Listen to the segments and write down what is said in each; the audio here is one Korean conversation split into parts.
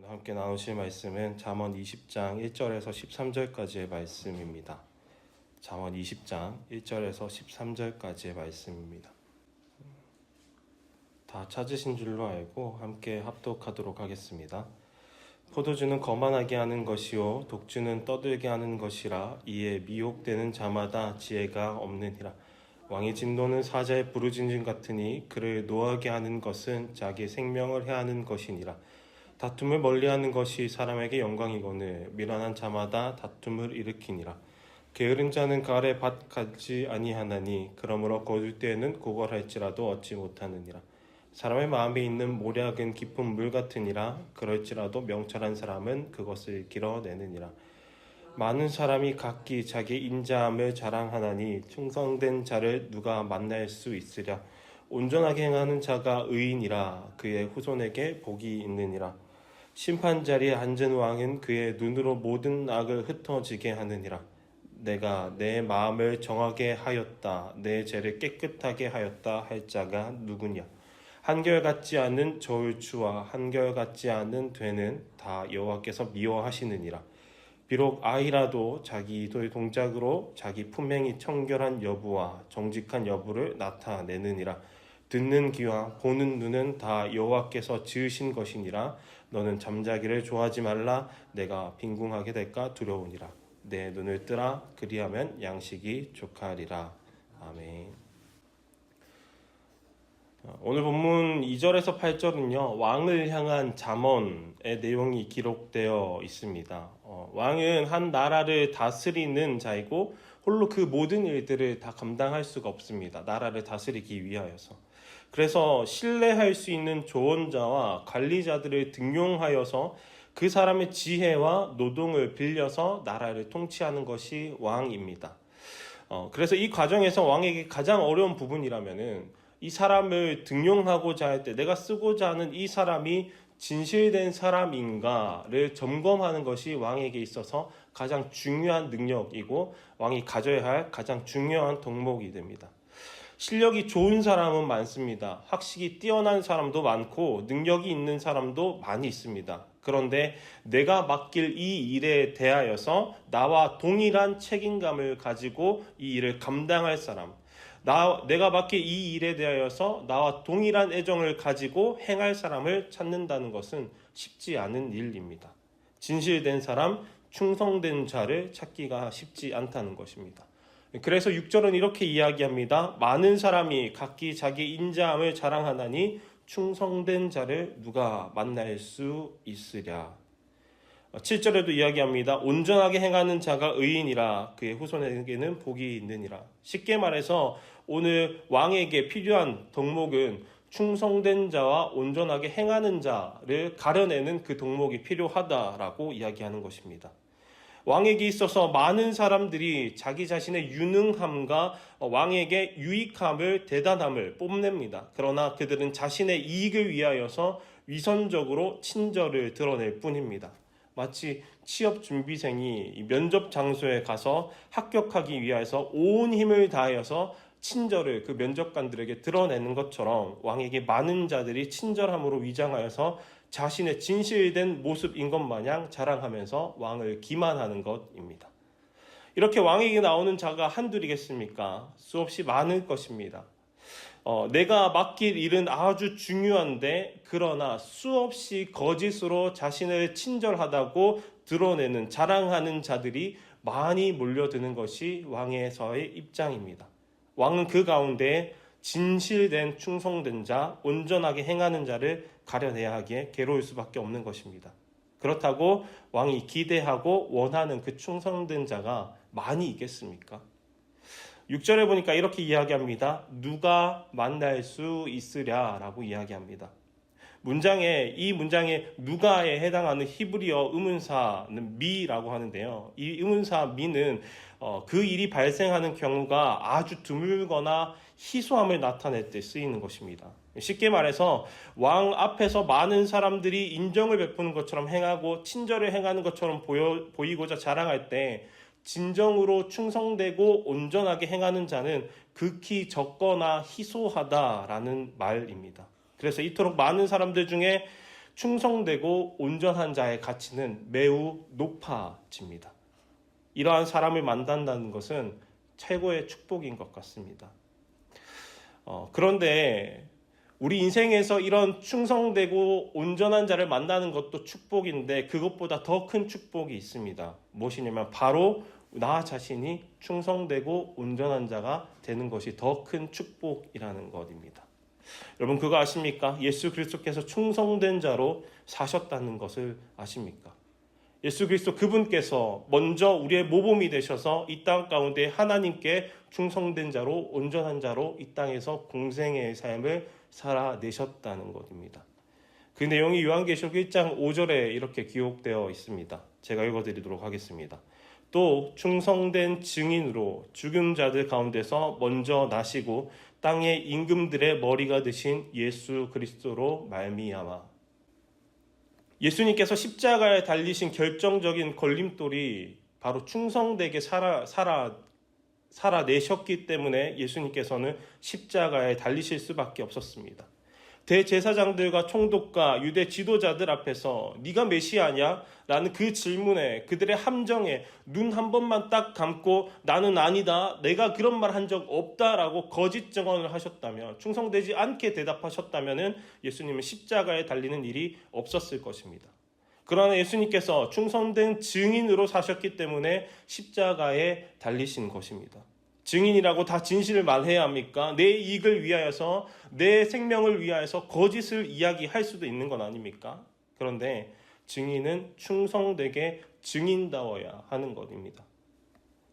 오늘 함께 나누실 말씀은 잠언 20장 1절에서 13절까지의 말씀입니다. 잠언 20장 1절에서 13절까지의 말씀입니다. 다 찾으신 줄로 알고 함께 합독하도록 하겠습니다. 포도주는 거만하게 하는 것이요 독주는 떠들게 하는 것이라. 이에 미혹되는 자마다 지혜가 없느니라. 왕의 진노는 사자의 부르짖음 같으니 그를 노하게 하는 것은 자기 생명을 해하는 것이니라. 다툼을 멀리하는 것이 사람에게 영광이거늘 미련한 자마다 다툼을 일으키니라. 게으른 자는 가을에 밭 가지 아니하나니 그러므로 거둘 때에는 고걸할지라도 얻지 못하느니라. 사람의 마음에 있는 모략은 깊은 물 같으니라. 그럴지라도 명철한 사람은 그것을 길어내느니라. 많은 사람이 각기 자기 인자함을 자랑하나니 충성된 자를 누가 만날 수 있으랴. 온전하게 행하는 자가 의인이라. 그의 후손에게 복이 있느니라. 심판 자리에 앉은 왕은 그의 눈으로 모든 악을 흩어지게 하느니라. 내가 내 마음을 정하게 하였다. 내 죄를 깨끗하게 하였다 할 자가 누구냐. 한결같지 않은 저울추와 한결같지 않은 되는 다 여호와께서 미워하시느니라. 비록 아이라도 자기 동작으로 자기 품행이 청결한 여부와 정직한 여부를 나타내느니라. 듣는 귀와 보는 눈은 다 여호와께서 지으신 것이니라. 너는 잠자기를 좋아하지 말라. 내가 빈궁하게 될까 두려우니라. 내 눈을 뜨라. 그리하면 양식이 족하리라. 아멘. 오늘 본문 2절에서 8절은요, 왕을 향한 잠언의 내용이 기록되어 있습니다. 왕은 한 나라를 다스리는 자이고 홀로 그 모든 일들을 다 감당할 수가 없습니다. 나라를 다스리기 위하여서. 그래서 신뢰할 수 있는 조언자와 관리자들을 등용하여서 그 사람의 지혜와 노동을 빌려서 나라를 통치하는 것이 왕입니다. 그래서 이 과정에서 왕에게 가장 어려운 부분이라면은 이 사람을 등용하고자 할 때 내가 쓰고자 하는 이 사람이 진실된 사람인가를 점검하는 것이 왕에게 있어서 가장 중요한 능력이고 왕이 가져야 할 가장 중요한 덕목이 됩니다. 실력이 좋은 사람은 많습니다. 학식이 뛰어난 사람도 많고 능력이 있는 사람도 많이 있습니다. 그런데 내가 맡길 이 일에 대하여서 나와 동일한 책임감을 가지고 이 일을 감당할 사람, 내가 맡길 이 일에 대하여서 나와 동일한 애정을 가지고 행할 사람을 찾는다는 것은 쉽지 않은 일입니다. 진실된 사람, 충성된 자를 찾기가 쉽지 않다는 것입니다. 그래서 6절은 이렇게 이야기합니다. 많은 사람이 각기 자기 인자함을 자랑하나니 충성된 자를 누가 만날 수 있으랴. 7절에도 이야기합니다. 온전하게 행하는 자가 의인이라. 그의 후손에게는 복이 있느니라. 쉽게 말해서 오늘 왕에게 필요한 덕목은 충성된 자와 온전하게 행하는 자를 가려내는 그 덕목이 필요하다라고 이야기하는 것입니다. 왕에게 있어서 많은 사람들이 자기 자신의 유능함과 왕에게 유익함을, 대단함을 뽐냅니다. 그러나 그들은 자신의 이익을 위하여서 위선적으로 친절을 드러낼 뿐입니다. 마치 취업 준비생이 면접 장소에 가서 합격하기 위해서 온 힘을 다하여서 친절을 그 면접관들에게 드러내는 것처럼 왕에게 많은 자들이 친절함으로 위장하여서 자신의 진실된 모습인 것 마냥 자랑하면서 왕을 기만하는 것입니다. 이렇게 왕에게 나오는 자가 한둘이겠습니까? 수없이 많을 것입니다. 내가 맡길 일은 아주 중요한데 그러나 수없이 거짓으로 자신을 친절하다고 드러내는 자랑하는 자들이 많이 몰려드는 것이 왕에서의 입장입니다. 왕은 그 가운데 진실된 충성된 자, 온전하게 행하는 자를 가려내야 하기에 괴로울 수밖에 없는 것입니다. 그렇다고 왕이 기대하고 원하는 그 충성된 자가 많이 있겠습니까? 6절에 보니까 이렇게 이야기합니다. 누가 만날 수 있으랴 라고 이야기합니다. 이 문장에 누가에 해당하는 히브리어 의문사는 미라고 하는데요. 이 의문사 미는 그 일이 발생하는 경우가 아주 드물거나 희소함을 나타낼 때 쓰이는 것입니다. 쉽게 말해서 왕 앞에서 많은 사람들이 인정을 베푸는 것처럼 행하고 친절을 행하는 것처럼 보이고자 자랑할 때 진정으로 충성되고 온전하게 행하는 자는 극히 적거나 희소하다라는 말입니다. 그래서 이토록 많은 사람들 중에 충성되고 온전한 자의 가치는 매우 높아집니다. 이러한 사람을 만난다는 것은 최고의 축복인 것 같습니다. 그런데 우리 인생에서 이런 충성되고 온전한 자를 만나는 것도 축복인데 그것보다 더 큰 축복이 있습니다. 무엇이냐면 바로 나 자신이 충성되고 온전한 자가 되는 것이 더 큰 축복이라는 것입니다. 여러분 그거 아십니까? 예수 그리스도께서 충성된 자로 사셨다는 것을 아십니까? 예수 그리스도 그분께서 먼저 우리의 모범이 되셔서 이 땅 가운데 하나님께 충성된 자로 온전한 자로 이 땅에서 공생애의 삶을 살아내셨다는 것입니다. 그 내용이 요한계시록 1장 5절에 이렇게 기록되어 있습니다. 제가 읽어드리도록 하겠습니다. 또 충성된 증인으로 죽은 자들 가운데서 먼저 나시고 땅의 임금들의 머리가 되신 예수 그리스도로 말미암아. 예수님께서 십자가에 달리신 결정적인 걸림돌이 바로 충성되게 살아내셨기 때문에 예수님께서는 십자가에 달리실 수밖에 없었습니다. 대제사장들과 총독과 유대 지도자들 앞에서 네가 메시아냐? 라는 그 질문에 그들의 함정에 눈 한 번만 딱 감고 나는 아니다, 내가 그런 말 한 적 없다라고 거짓 증언을 하셨다면, 충성되지 않게 대답하셨다면 예수님은 십자가에 달리는 일이 없었을 것입니다. 그러나 예수님께서 충성된 증인으로 사셨기 때문에 십자가에 달리신 것입니다. 증인이라고 다 진실을 말해야 합니까? 내 이익을 위하여서, 내 생명을 위하여서 거짓을 이야기할 수도 있는 건 아닙니까? 그런데 증인은 충성되게 증인다워야 하는 것입니다.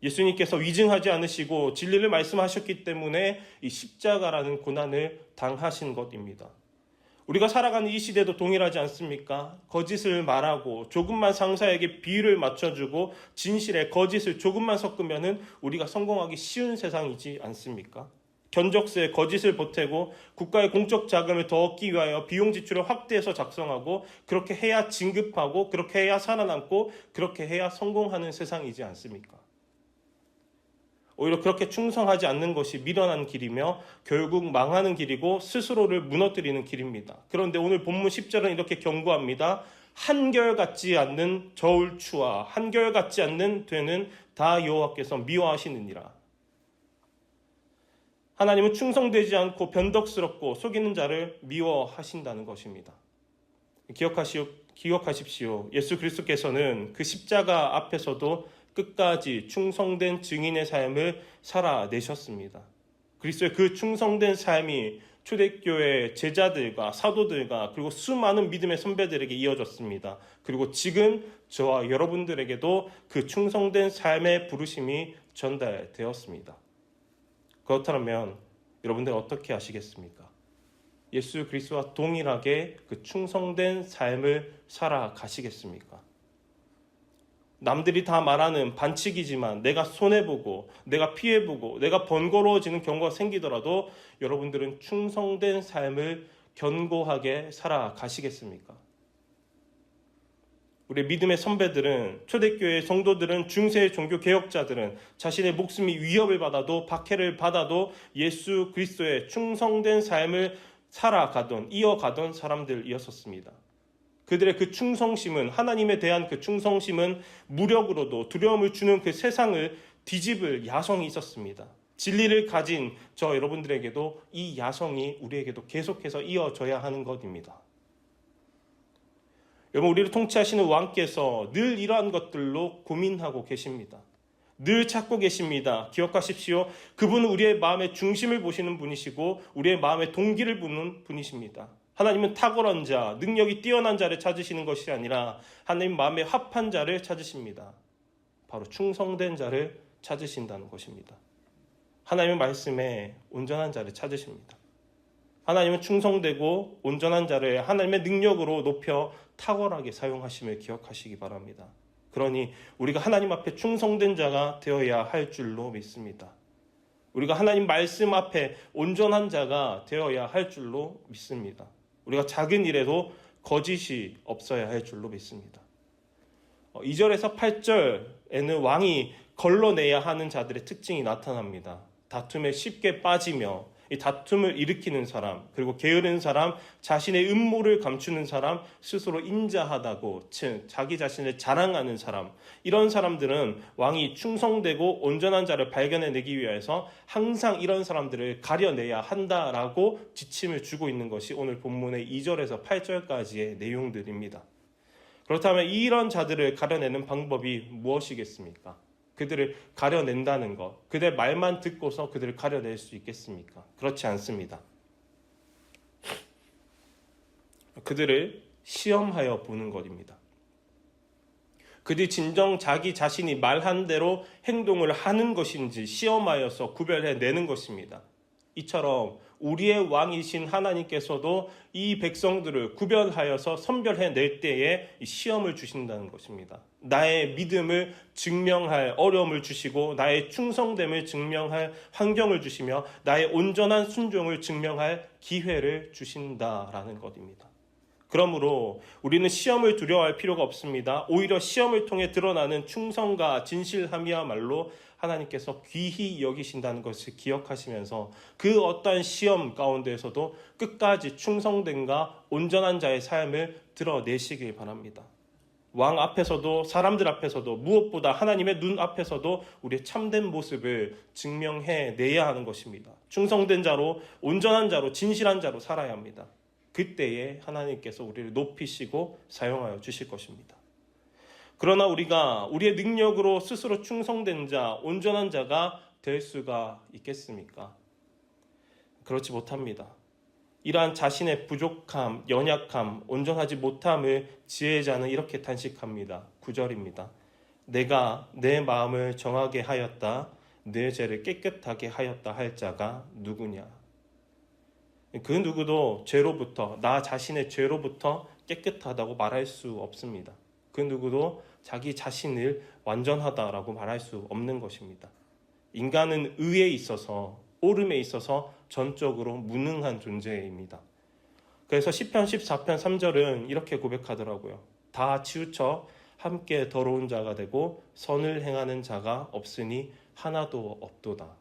예수님께서 위증하지 않으시고 진리를 말씀하셨기 때문에 이 십자가라는 고난을 당하신 것입니다. 우리가 살아가는 이 시대도 동일하지 않습니까? 거짓을 말하고 조금만 상사에게 비율을 맞춰주고 진실에 거짓을 조금만 섞으면 우리가 성공하기 쉬운 세상이지 않습니까? 견적서에 거짓을 보태고 국가의 공적 자금을 더 얻기 위하여 비용 지출을 확대해서 작성하고 그렇게 해야 진급하고 그렇게 해야 살아남고 그렇게 해야 성공하는 세상이지 않습니까? 오히려 그렇게 충성하지 않는 것이 미련한 길이며 결국 망하는 길이고 스스로를 무너뜨리는 길입니다. 그런데 오늘 본문 10절은 이렇게 경고합니다. 한결같지 않는 저울추와 한결같지 않는 되는 다 여호와께서 미워하시느니라. 하나님은 충성되지 않고 변덕스럽고 속이는 자를 미워하신다는 것입니다. 기억하십시오. 예수 그리스도께서는 그 십자가 앞에서도 끝까지 충성된 증인의 삶을 살아내셨습니다. 그리스도의 그 충성된 삶이 초대교회 제자들과 사도들과 그리고 수많은 믿음의 선배들에게 이어졌습니다. 그리고 지금 저와 여러분들에게도 그 충성된 삶의 부르심이 전달되었습니다. 그렇다면 여러분들 어떻게 하시겠습니까? 예수 그리스도와 동일하게 그 충성된 삶을 살아가시겠습니까? 남들이 다 말하는 반칙이지만 내가 손해보고 내가 피해보고 내가 번거로워지는 경우가 생기더라도 여러분들은 충성된 삶을 견고하게 살아가시겠습니까? 우리 믿음의 선배들은, 초대교회 성도들은, 중세의 종교개혁자들은 자신의 목숨이 위협을 받아도 박해를 받아도 예수 그리스도의 충성된 삶을 살아가던, 이어가던 사람들이었습니다. 그들의 그 충성심은, 하나님에 대한 그 충성심은 무력으로도 두려움을 주는 그 세상을 뒤집을 야성이 있었습니다. 진리를 가진 저 여러분들에게도 이 야성이 우리에게도 계속해서 이어져야 하는 것입니다. 여러분, 우리를 통치하시는 왕께서 늘 이러한 것들로 고민하고 계십니다. 늘 찾고 계십니다. 기억하십시오. 그분은 우리의 마음의 중심을 보시는 분이시고 우리의 마음의 동기를 보는 분이십니다. 하나님은 탁월한 자, 능력이 뛰어난 자를 찾으시는 것이 아니라 하나님 마음에 합한 자를 찾으십니다. 바로 충성된 자를 찾으신다는 것입니다. 하나님의 말씀에 온전한 자를 찾으십니다. 하나님은 충성되고 온전한 자를 하나님의 능력으로 높여 탁월하게 사용하심을 기억하시기 바랍니다. 그러니 우리가 하나님 앞에 충성된 자가 되어야 할 줄로 믿습니다. 우리가 하나님 말씀 앞에 온전한 자가 되어야 할 줄로 믿습니다. 우리가 작은 일에도 거짓이 없어야 할 줄로 믿습니다. 2절에서 8절에는 왕이 걸러내야 하는 자들의 특징이 나타납니다. 다툼에 쉽게 빠지며 이 다툼을 일으키는 사람, 그리고 게으른 사람, 자신의 음모를 감추는 사람, 스스로 인자하다고 자기 자신을 자랑하는 사람, 이런 사람들은 왕이 충성되고 온전한 자를 발견해내기 위해서 항상 이런 사람들을 가려내야 한다라고 지침을 주고 있는 것이 오늘 본문의 2절에서 8절까지의 내용들입니다. 그렇다면 이런 자들을 가려내는 방법이 무엇이겠습니까? 그들을 가려낸다는 것, 그들의 말만 듣고서 그들을 가려낼 수 있겠습니까? 그렇지 않습니다. 그들을 시험하여 보는 것입니다. 그들이 진정 자기 자신이 말한 대로 행동을 하는 것인지 시험하여서 구별해내는 것입니다. 이처럼 우리의 왕이신 하나님께서도 이 백성들을 구별하여서 선별해낼 때에 시험을 주신다는 것입니다. 나의 믿음을 증명할 어려움을 주시고 나의 충성됨을 증명할 환경을 주시며 나의 온전한 순종을 증명할 기회를 주신다라는 것입니다. 그러므로 우리는 시험을 두려워할 필요가 없습니다. 오히려 시험을 통해 드러나는 충성과 진실함이야말로 하나님께서 귀히 여기신다는 것을 기억하시면서 그 어떠한 시험 가운데에서도 끝까지 충성됨과 온전한 자의 삶을 드러내시길 바랍니다. 왕 앞에서도 사람들 앞에서도 무엇보다 하나님의 눈 앞에서도 우리의 참된 모습을 증명해내야 하는 것입니다. 충성된 자로, 온전한 자로, 진실한 자로 살아야 합니다. 그때에 하나님께서 우리를 높이시고 사용하여 주실 것입니다. 그러나 우리가 우리의 능력으로 스스로 충성된 자, 온전한 자가 될 수가 있겠습니까? 그렇지 못합니다. 이러한 자신의 부족함, 연약함, 온전하지 못함을 지혜자는 이렇게 탄식합니다. 9절입니다. 내가 내 마음을 정하게 하였다. 내 죄를 깨끗하게 하였다 할 자가 누구냐? 그 누구도 죄로부터, 나 자신의 죄로부터 깨끗하다고 말할 수 없습니다. 그 누구도 자기 자신을 완전하다라고 말할 수 없는 것입니다. 인간은 의에 있어서, 옳음에 있어서 전적으로 무능한 존재입니다. 그래서 시편 14편 3절은 이렇게 고백하더라고요. 다 치우쳐 함께 더러운 자가 되고 선을 행하는 자가 없으니 하나도 없도다.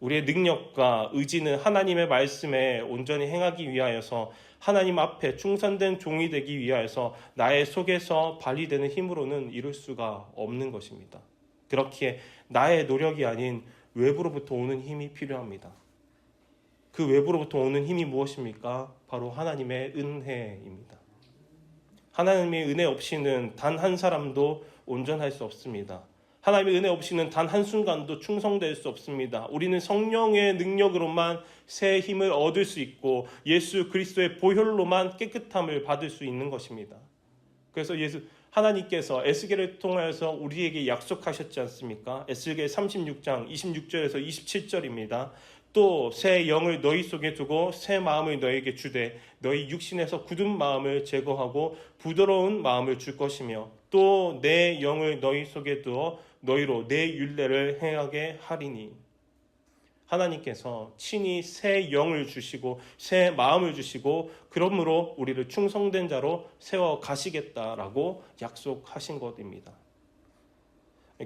우리의 능력과 의지는 하나님의 말씀에 온전히 행하기 위하여서 하나님 앞에 충성된 종이 되기 위하여서 나의 속에서 발휘되는 힘으로는 이룰 수가 없는 것입니다. 그렇기에 나의 노력이 아닌 외부로부터 오는 힘이 필요합니다. 그 외부로부터 오는 힘이 무엇입니까? 바로 하나님의 은혜입니다. 하나님의 은혜 없이는 단 한 사람도 온전할 수 없습니다. 하나님의 은혜 없이는 단 한순간도 충성될 수 없습니다. 우리는 성령의 능력으로만 새 힘을 얻을 수 있고 예수 그리스도의 보혈로만 깨끗함을 받을 수 있는 것입니다. 그래서 하나님께서 에스겔을 통하여서 우리에게 약속하셨지 않습니까? 에스겔 36장 26절에서 27절입니다. 또 새 영을 너희 속에 두고 새 마음을 너희에게 주되 너희 육신에서 굳은 마음을 제거하고 부드러운 마음을 줄 것이며 또 내 영을 너희 속에 두어 너희로 내 율례를 행하게 하리니. 하나님께서 친히 새 영을 주시고 새 마음을 주시고 그러므로 우리를 충성된 자로 세워 가시겠다라고 약속하신 것입니다.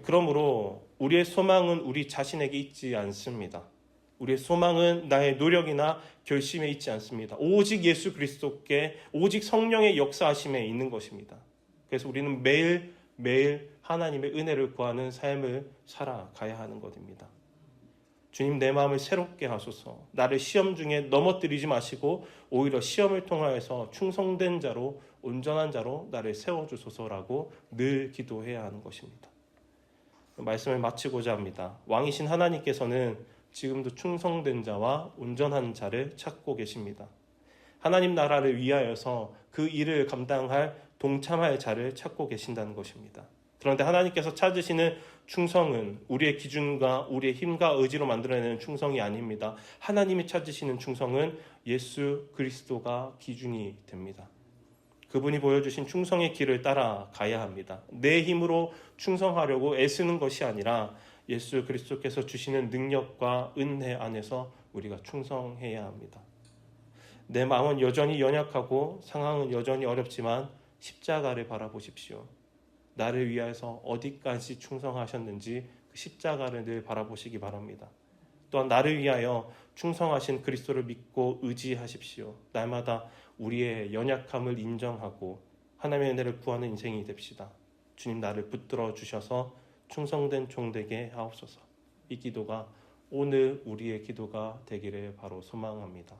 그러므로 우리의 소망은 우리 자신에게 있지 않습니다. 우리의 소망은 나의 노력이나 결심에 있지 않습니다. 오직 예수 그리스도께, 오직 성령의 역사하심에 있는 것입니다. 그래서 우리는 매일 하나님의 은혜를 구하는 삶을 살아가야 하는 것입니다. 주님, 내 마음을 새롭게 하소서. 나를 시험 중에 넘어뜨리지 마시고 오히려 시험을 통하여서 충성된 자로, 온전한 자로 나를 세워주소서라고 늘 기도해야 하는 것입니다. 말씀을 마치고자 합니다. 왕이신 하나님께서는 지금도 충성된 자와 온전한 자를 찾고 계십니다. 하나님 나라를 위하여서 그 일을 감당할 동참할 자를 찾고 계신다는 것입니다. 그런데 하나님께서 찾으시는 충성은 우리의 기준과 우리의 힘과 의지로 만들어내는 충성이 아닙니다. 하나님이 찾으시는 충성은 예수 그리스도가 기준이 됩니다. 그분이 보여주신 충성의 길을 따라가야 합니다. 내 힘으로 충성하려고 애쓰는 것이 아니라 예수 그리스도께서 주시는 능력과 은혜 안에서 우리가 충성해야 합니다. 내 마음은 여전히 연약하고 상황은 여전히 어렵지만 십자가를 바라보십시오. 나를 위하여서 어디까지 충성하셨는지 그 십자가를 늘 바라보시기 바랍니다. 또한 나를 위하여 충성하신 그리스도를 믿고 의지하십시오. 날마다 우리의 연약함을 인정하고 하나님의 은혜를 구하는 인생이 됩시다. 주님 나를 붙들어 주셔서 충성된 종 되게 하옵소서. 이 기도가 오늘 우리의 기도가 되기를 바로 소망합니다.